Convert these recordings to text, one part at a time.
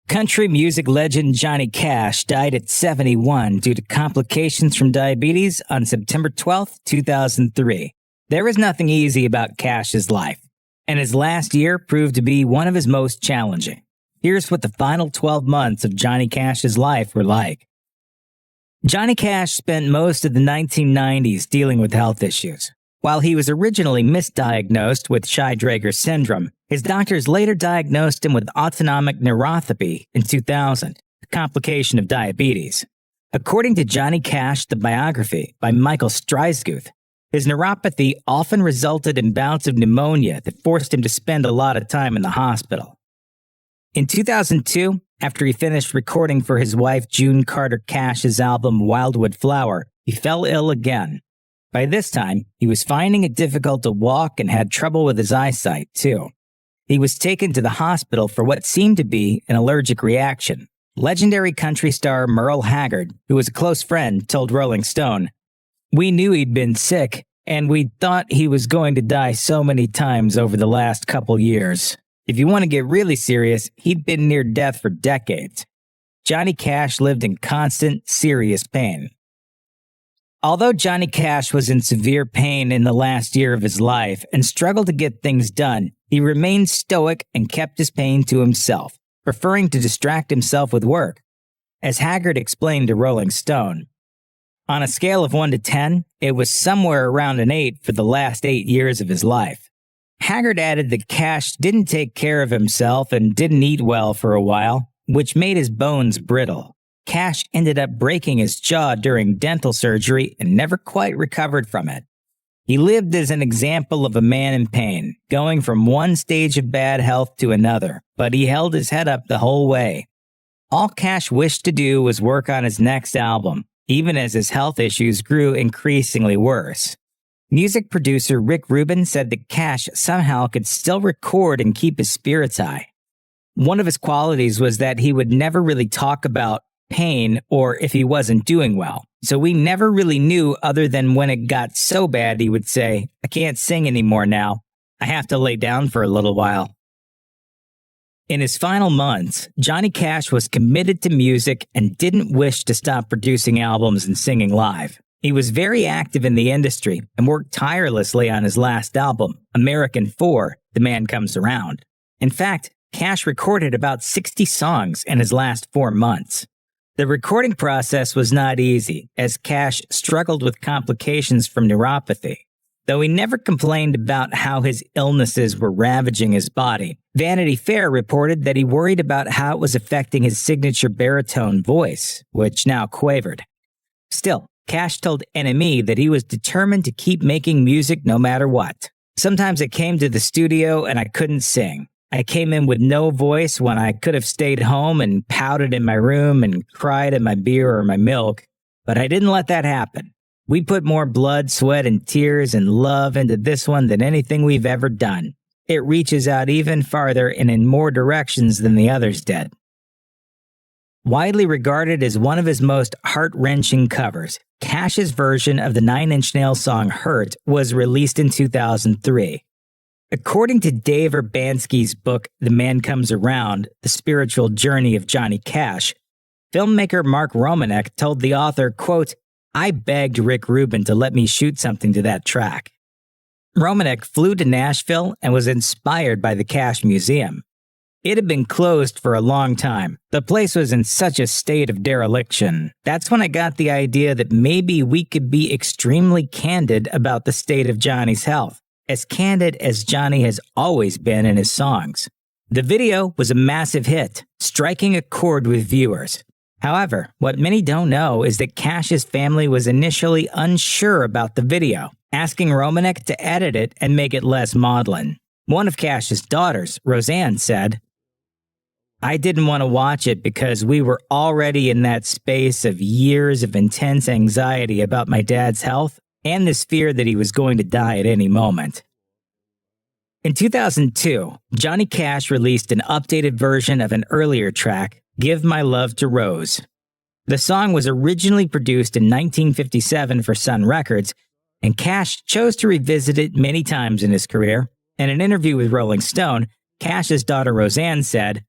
Country music legend Johnny Cash died at 71 due to complications from diabetes on September 12, 2003. There was nothing easy about Cash's life, and his last year proved to be one of his most challenging. Here's what the final 12 months of Johnny Cash's life were like. Johnny Cash spent most of the 1990s dealing with health issues. While he was originally misdiagnosed with Shy-Drager syndrome, his doctors later diagnosed him with autonomic neuropathy in 2000, a complication of diabetes. According to Johnny Cash, the biography by Michael Streisguth, his neuropathy often resulted in bouts of pneumonia that forced him to spend a lot of time in the hospital. In 2002, after he finished recording for his wife June Carter Cash's album Wildwood Flower, he fell ill again. By this time, he was finding it difficult to walk and had trouble with his eyesight, too. He was taken to the hospital for what seemed to be an allergic reaction. Legendary country star Merle Haggard, who was a close friend, told Rolling Stone, "We knew he'd been sick, and we thought he was going to die so many times over the last couple years. If you want to get really serious, he'd been near death for decades." Johnny Cash lived in constant, serious pain. Although Johnny Cash was in severe pain in the last year of his life and struggled to get things done, he remained stoic and kept his pain to himself, preferring to distract himself with work. As Haggard explained to Rolling Stone, "On a scale of 1 to 10, it was somewhere around an 8 for the last 8 years of his life." Haggard added that Cash didn't take care of himself and didn't eat well for a while, which made his bones brittle. Cash ended up breaking his jaw during dental surgery and never quite recovered from it. He lived as an example of a man in pain, going from one stage of bad health to another, but he held his head up the whole way. All Cash wished to do was work on his next album, even as his health issues grew increasingly worse. Music producer Rick Rubin said that Cash somehow could still record and keep his spirits high. One of his qualities was that he would never really talk about pain or if he wasn't doing well, so we never really knew other than when it got so bad he would say, "I can't sing anymore now. I have to lay down for a little while." In his final months, Johnny Cash was committed to music and didn't wish to stop producing albums and singing live. He was very active in the industry and worked tirelessly on his last album, American 4, The Man Comes Around. In fact, Cash recorded about 60 songs in his last 4 months. The recording process was not easy, as Cash struggled with complications from neuropathy. Though he never complained about how his illnesses were ravaging his body, Vanity Fair reported that he worried about how it was affecting his signature baritone voice, which now quavered. Still, Cash told NME that he was determined to keep making music no matter what. "Sometimes I came to the studio and I couldn't sing. I came in with no voice when I could have stayed home and pouted in my room and cried at my beer or my milk, but I didn't let that happen. We put more blood, sweat, and tears and love into this one than anything we've ever done. It reaches out even farther and in more directions than the others did." Widely regarded as one of his most heart-wrenching covers, Cash's version of the Nine Inch Nails song Hurt was released in 2003. According to Dave Urbanski's book, The Man Comes Around, The Spiritual Journey of Johnny Cash, filmmaker Mark Romanek told the author, quote, "I begged Rick Rubin to let me shoot something to that track." Romanek flew to Nashville and was inspired by the Cash Museum. It had been closed for a long time. The place was in such a state of dereliction. That's when I got the idea that maybe we could be extremely candid about the state of Johnny's health. As candid as Johnny has always been in his songs. The video was a massive hit, striking a chord with viewers. However, what many don't know is that Cash's family was initially unsure about the video, asking Romanek to edit it and make it less maudlin. One of Cash's daughters, Roseanne, said, "I didn't want to watch it because we were already in that space of years of intense anxiety about my dad's health and this fear that he was going to die at any moment." In 2002, Johnny Cash released an updated version of an earlier track, Give My Love to Rose. The song was originally produced in 1957 for Sun Records, and Cash chose to revisit it many times in his career. In an interview with Rolling Stone, Cash's daughter Roseanne said,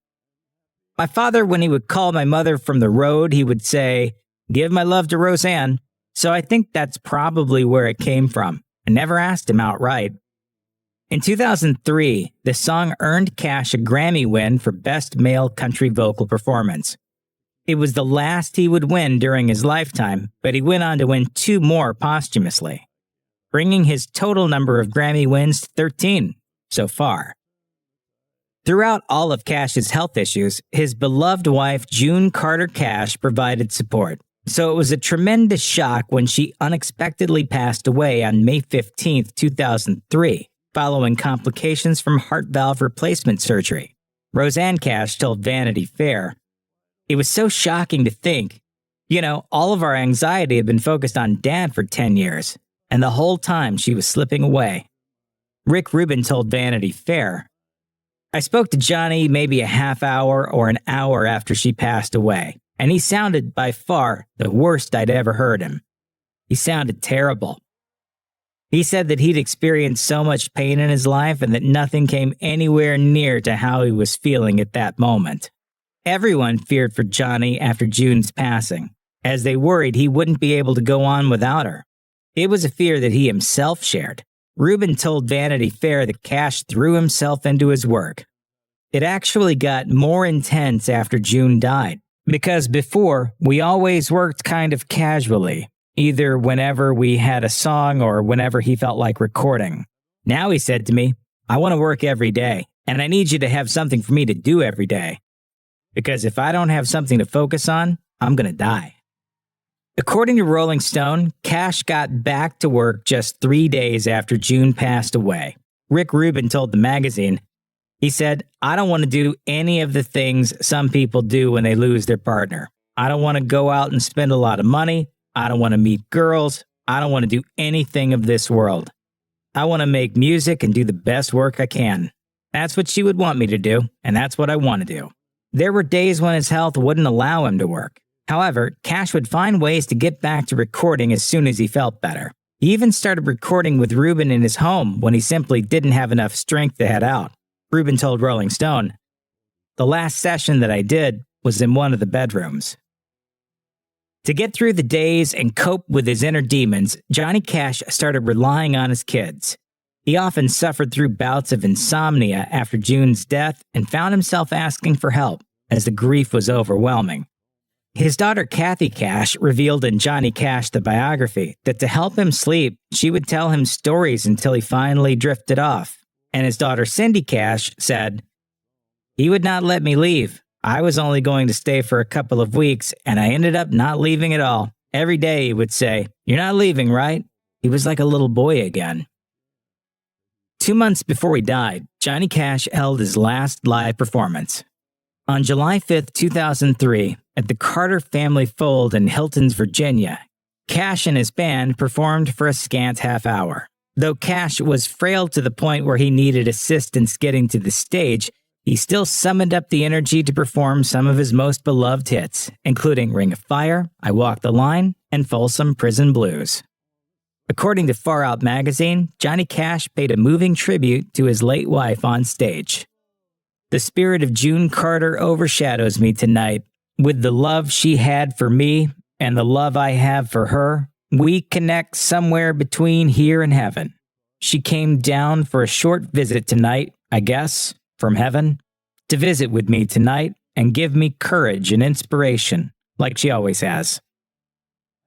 My father, when he would call my mother from the road, he would say, "Give my love to Roseanne." So I think that's probably where it came from. I never asked him outright. In 2003, the song earned Cash a Grammy win for Best Male Country Vocal Performance. It was the last he would win during his lifetime, but he went on to win 2 more posthumously, bringing his total number of Grammy wins to 13 so far. Throughout all of Cash's health issues, his beloved wife June Carter Cash provided support. So it was a tremendous shock when she unexpectedly passed away on May 15, 2003, following complications from heart valve replacement surgery. Roseanne Cash told Vanity Fair, "It was so shocking to think, all of our anxiety had been focused on Dad for 10 years, and the whole time she was slipping away." Rick Rubin told Vanity Fair, "I spoke to Johnny maybe a half hour or an hour after she passed away, and he sounded by far the worst I'd ever heard him. He sounded terrible. He said that he'd experienced so much pain in his life and that nothing came anywhere near to how he was feeling at that moment." Everyone feared for Johnny after June's passing, as they worried he wouldn't be able to go on without her. It was a fear that he himself shared. Rubin told Vanity Fair that Cash threw himself into his work. It actually got more intense after June died, because before, we always worked kind of casually, either whenever we had a song or whenever he felt like recording. Now he said to me, "I want to work every day, and I need you to have something for me to do every day. Because if I don't have something to focus on, I'm going to die." According to Rolling Stone, Cash got back to work just 3 days after June passed away. Rick Rubin told the magazine, he said, "I don't want to do any of the things some people do when they lose their partner. I don't want to go out and spend a lot of money. I don't want to meet girls. I don't want to do anything of this world. I want to make music and do the best work I can. That's what she would want me to do, and that's what I want to do." There were days when his health wouldn't allow him to work. However, Cash would find ways to get back to recording as soon as he felt better. He even started recording with Rubin in his home when he simply didn't have enough strength to head out. Rubin told Rolling Stone, "The last session that I did was in one of the bedrooms." To get through the days and cope with his inner demons, Johnny Cash started relying on his kids. He often suffered through bouts of insomnia after June's death and found himself asking for help, as the grief was overwhelming. His daughter Kathy Cash revealed in Johnny Cash the biography that to help him sleep, she would tell him stories until he finally drifted off. And his daughter Cindy Cash said, "He would not let me leave. I was only going to stay for a couple of weeks, and I ended up not leaving at all. Every day he would say, 'You're not leaving, right?' He was like a little boy again." 2 months before he died, Johnny Cash held his last live performance. On July 5, 2003, at the Carter Family Fold in Hiltons, Virginia, Cash and his band performed for a scant half hour. Though Cash was frail to the point where he needed assistance getting to the stage, he still summoned up the energy to perform some of his most beloved hits, including Ring of Fire, I Walk the Line, and Folsom Prison Blues. According to Far Out magazine, Johnny Cash paid a moving tribute to his late wife on stage. "The spirit of June Carter overshadows me tonight. With the love she had for me and the love I have for her, we connect somewhere between here and heaven. She came down for a short visit tonight, I guess, from heaven, to visit with me tonight and give me courage and inspiration, like she always has."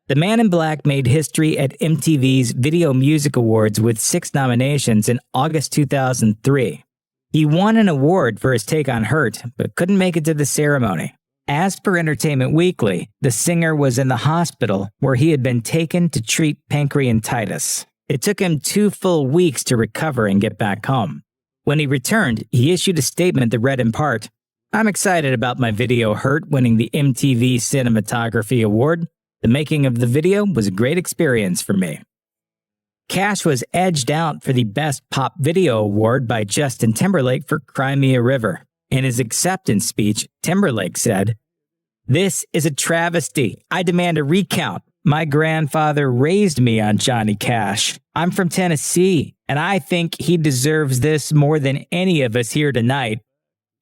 The Man in Black made history at MTV's Video Music Awards with 6 nominations in August 2003. He won an award for his take on Hurt, but couldn't make it to the ceremony. As per Entertainment Weekly, the singer was in the hospital where he had been taken to treat pancreatitis. It took him 2 full weeks to recover and get back home. When he returned, he issued a statement that read in part, "I'm excited about my video Hurt winning the MTV Cinematography Award. The making of the video was a great experience for me." Cash was edged out for the Best Pop Video Award by Justin Timberlake for Cry Me a River. In his acceptance speech, Timberlake said, "This is a travesty. I demand a recount. My grandfather raised me on Johnny Cash. I'm from Tennessee, and I think he deserves this more than any of us here tonight.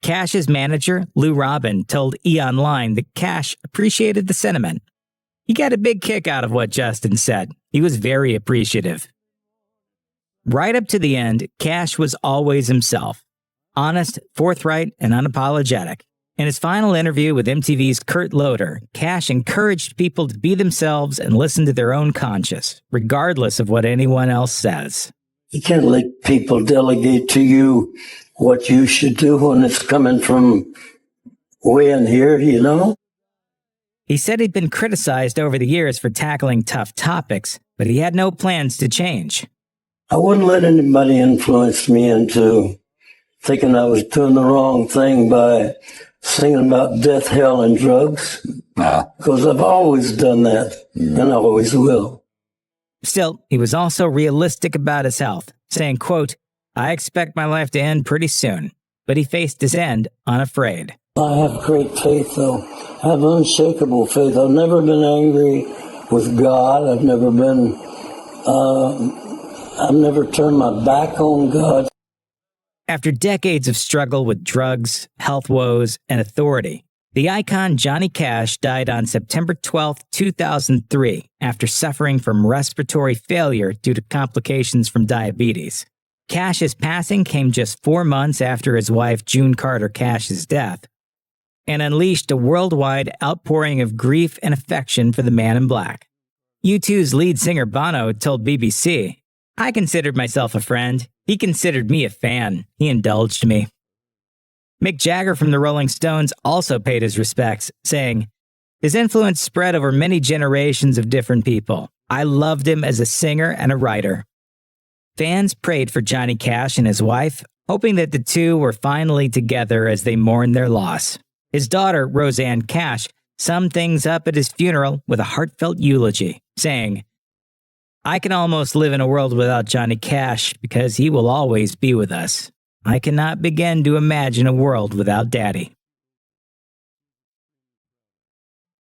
Cash's manager, Lou Robin, told E! Online that Cash appreciated the sentiment. He got a big kick out of what Justin said. He was very appreciative. Right up to the end, Cash was always himself. Honest, forthright, and unapologetic. In his final interview with MTV's Kurt Loder, Cash encouraged people to be themselves and listen to their own conscience, regardless of what anyone else says. You can't let people delegate to you what you should do when it's coming from way in here, you know? He said he'd been criticized over the years for tackling tough topics, but he had no plans to change. I wouldn't let anybody influence me into thinking I was doing the wrong thing by singing about death, hell, and drugs. Because I've always done that, and I always will. Still, he was also realistic about his health, saying, quote, "I expect my life to end pretty soon," but he faced his end unafraid. I have great faith, though. I have unshakable faith. I've never been angry with God. I've never turned my back on God. After decades of struggle with drugs, health woes, and authority, the icon Johnny Cash died on September 12, 2003, after suffering from respiratory failure due to complications from diabetes. Cash's passing came just 4 months after his wife June Carter Cash's death, and unleashed a worldwide outpouring of grief and affection for the man in black. U2's lead singer Bono told BBC, "I considered myself a friend. He considered me a fan. He indulged me." Mick Jagger from the Rolling Stones also paid his respects, saying, "His influence spread over many generations of different people. I loved him as a singer and a writer." Fans prayed for Johnny Cash and his wife, hoping that the two were finally together as they mourned their loss. His daughter, Roseanne Cash, summed things up at his funeral with a heartfelt eulogy, saying, "I can almost live in a world without Johnny Cash because he will always be with us. I cannot begin to imagine a world without Daddy."